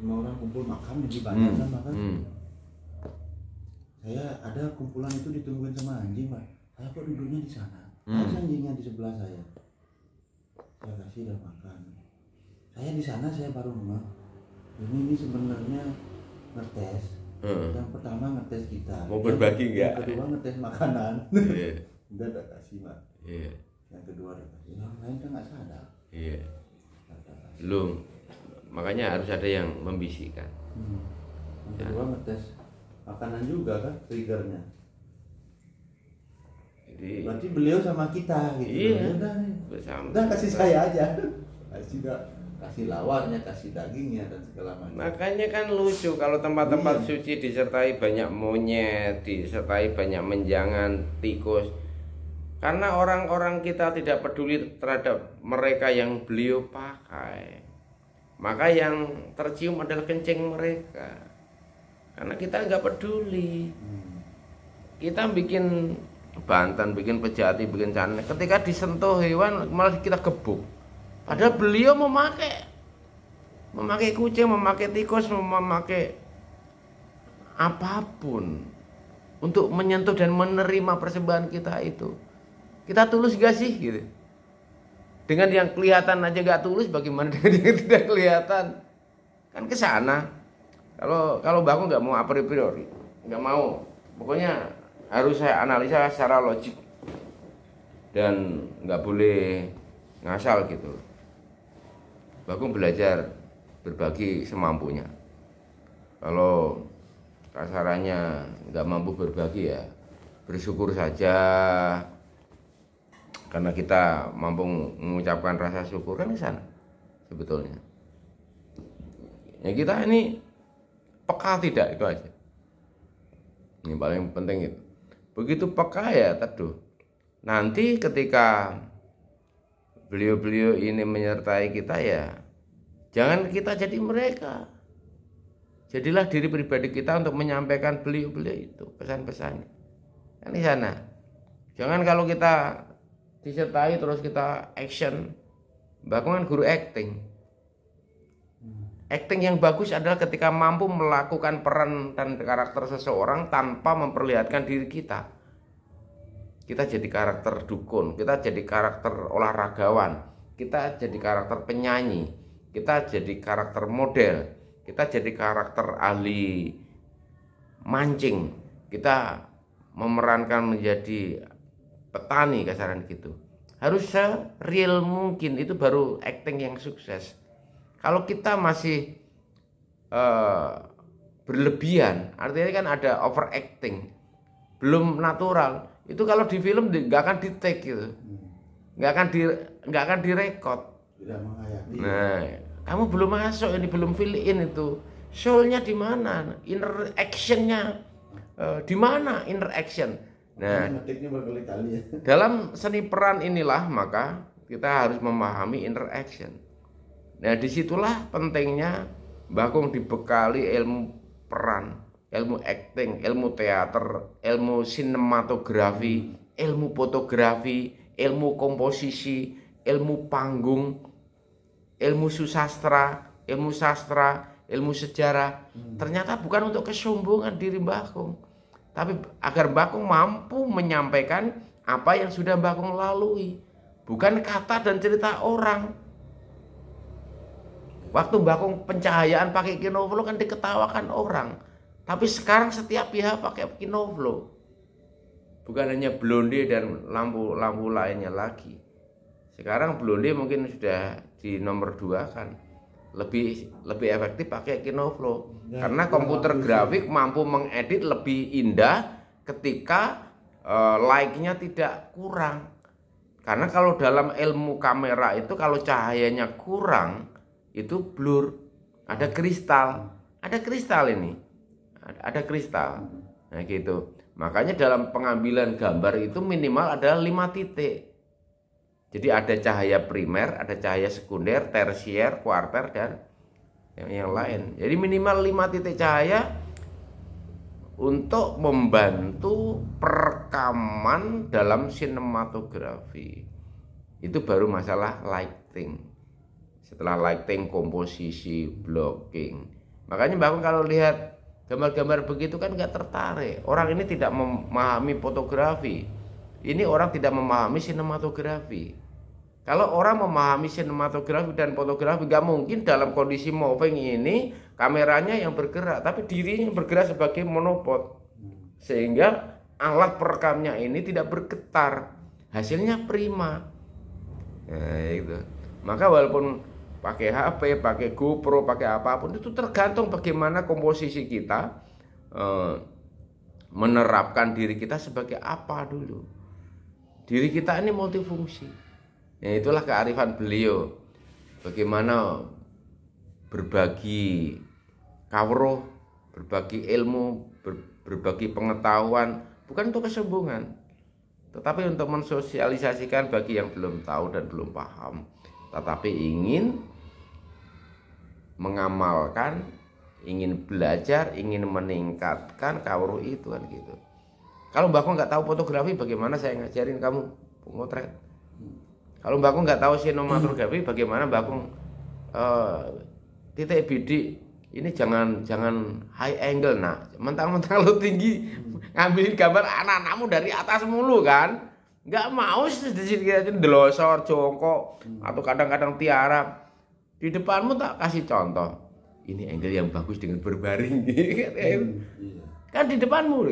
semua orang kumpul makan di banyak makan. Saya ada kumpulan itu ditungguin sama anjing, Pak. Saya kok duduknya di sana. Terus anjingnya di sebelah saya. Saya kasih udah makan. Saya di sana saya baru ngeh. Ini sebenarnya ngetes. Yang pertama ngetes kita. Mau berbagi enggak? Yang kedua ngetes makanan. Udah tak kasih, Pak. Yang kedua udah kasih. Yang lain kan nggak sadar. Belum. Makanya harus ada yang membisikkan. Yang kedua ngetes makanan juga kan triggernya. Jadi berarti beliau sama kita gitu. Iya. Udah nih. Bersama. Udah kasih saya aja. Kasih lawarnya, kasih dagingnya dan segala macam. Makanya kan lucu kalau tempat-tempat suci disertai banyak monyet, disertai banyak menjangan, tikus. Karena orang-orang kita tidak peduli terhadap mereka yang beliau pakai. Maka yang tercium adalah kencing mereka. Karena kita nggak peduli. Kita bikin Banten, bikin Pejati, bikin Canek. Ketika disentuh hewan malah kita gebuk. Padahal beliau memakai kucing, memakai tikus, memakai apapun untuk menyentuh dan menerima persembahan kita itu. Kita tulus gak sih gitu? Dengan yang kelihatan aja gak tulus, bagaimana dengan yang tidak kelihatan? Kan ke sana. Kalau Mbak aku nggak mau a priori, nggak mau. Pokoknya harus saya analisa secara logik dan nggak boleh ngasal gitu. Mbak aku belajar berbagi semampunya. Kalau kasarannya nggak mampu berbagi ya bersyukur saja, karena kita mampu mengucapkan rasa syukur kan di sana sebetulnya. Ya kita ini peka tidak, itu aja. Ini paling penting itu. Begitu peka ya teduh. Nanti ketika beliau-beliau ini menyertai kita ya jangan kita jadi mereka. Jadilah diri pribadi kita untuk menyampaikan beliau-beliau itu pesan-pesannya. Kan di sana. Jangan kalau kita disertai terus kita action. Mbak kan guru acting. Acting yang bagus adalah ketika mampu melakukan peran dan karakter seseorang tanpa memperlihatkan diri kita. Kita jadi karakter dukun, kita jadi karakter olahragawan, kita jadi karakter penyanyi, kita jadi karakter model, kita jadi karakter ahli mancing, kita memerankan menjadi petani kasaran gitu. Harus se-real mungkin, itu baru acting yang sukses. Kalau kita masih berlebihan, artinya kan ada overacting, belum natural. Itu kalau di film nggak akan di take gitu, nggak akan direkod. Nah, kamu belum masuk ini, belum fill in itu. Soulnya di mana? Inner actionnya di mana? Inner action. Nah, dalam seni peran inilah maka kita harus memahami inner action. Nah, disitulah pentingnya Mbah Kung dibekali ilmu peran, ilmu acting, ilmu teater, ilmu sinematografi, ilmu fotografi, ilmu komposisi, ilmu panggung, ilmu susastra, ilmu sastra, ilmu sejarah. Ternyata bukan untuk kesombongan diri Mbah Kung, tapi agar Mbah Kung mampu menyampaikan apa yang sudah Mbah Kung lalui, bukan kata dan cerita orang. Waktu Mbah Kung pencahayaan pakai kinoflow kan diketawakan orang. Tapi sekarang setiap pihak pakai kinoflow. Bukan hanya blonde dan lampu-lampu lainnya lagi. Sekarang blonde mungkin sudah di nomor 2 kan. Lebih efektif pakai kinoflow. Karena komputer grafik mampu mengedit lebih indah ketika like-nya tidak kurang. Karena kalau dalam ilmu kamera itu kalau cahayanya kurang itu blur, ada kristal ini, ada kristal. Nah gitu. Makanya dalam pengambilan gambar itu minimal ada 5 titik. Jadi ada cahaya primer, ada cahaya sekunder, tersier, kuarter dan yang lain. Jadi minimal 5 titik cahaya untuk membantu perekaman dalam sinematografi. Itu baru masalah lighting. Setelah lighting, komposisi, blocking, Makanya Mbak Kong kalau lihat gambar-gambar begitu kan nggak tertarik. Orang ini tidak memahami fotografi. Ini orang tidak memahami sinematografi. Kalau orang memahami sinematografi dan fotografi, nggak mungkin dalam kondisi moving ini kameranya yang bergerak, tapi dirinya yang bergerak sebagai monopod, sehingga alat perekamnya ini tidak bergetar, hasilnya prima. Nah, itu. Maka walaupun pakai HP, pakai GoPro, pakai apapun, itu tergantung bagaimana komposisi kita menerapkan diri kita sebagai apa dulu. Diri kita ini multifungsi. Ya, itulah kearifan beliau. Bagaimana berbagi kawruh, berbagi ilmu, berbagi pengetahuan, bukan untuk kesombongan, tetapi untuk mensosialisasikan bagi yang belum tahu dan belum paham, tetapi ingin mengamalkan, ingin belajar, ingin meningkatkan kawruh itu kan gitu. Kalau Mbak Kong nggak tahu fotografi, bagaimana saya ngajarin kamu motret? Kalau Mbak Kong nggak tahu sinematografi, bagaimana Mbak Kong titik bidik ini jangan high angle, nah mentang-mentang lu tinggi ngambilin gambar anak-anakmu dari atas mulu kan, nggak mau sedikit delosor jongkok atau kadang-kadang tiarap. Di depanmu tak kasih contoh, ini angle yang bagus dengan berbaring kan di depanmu.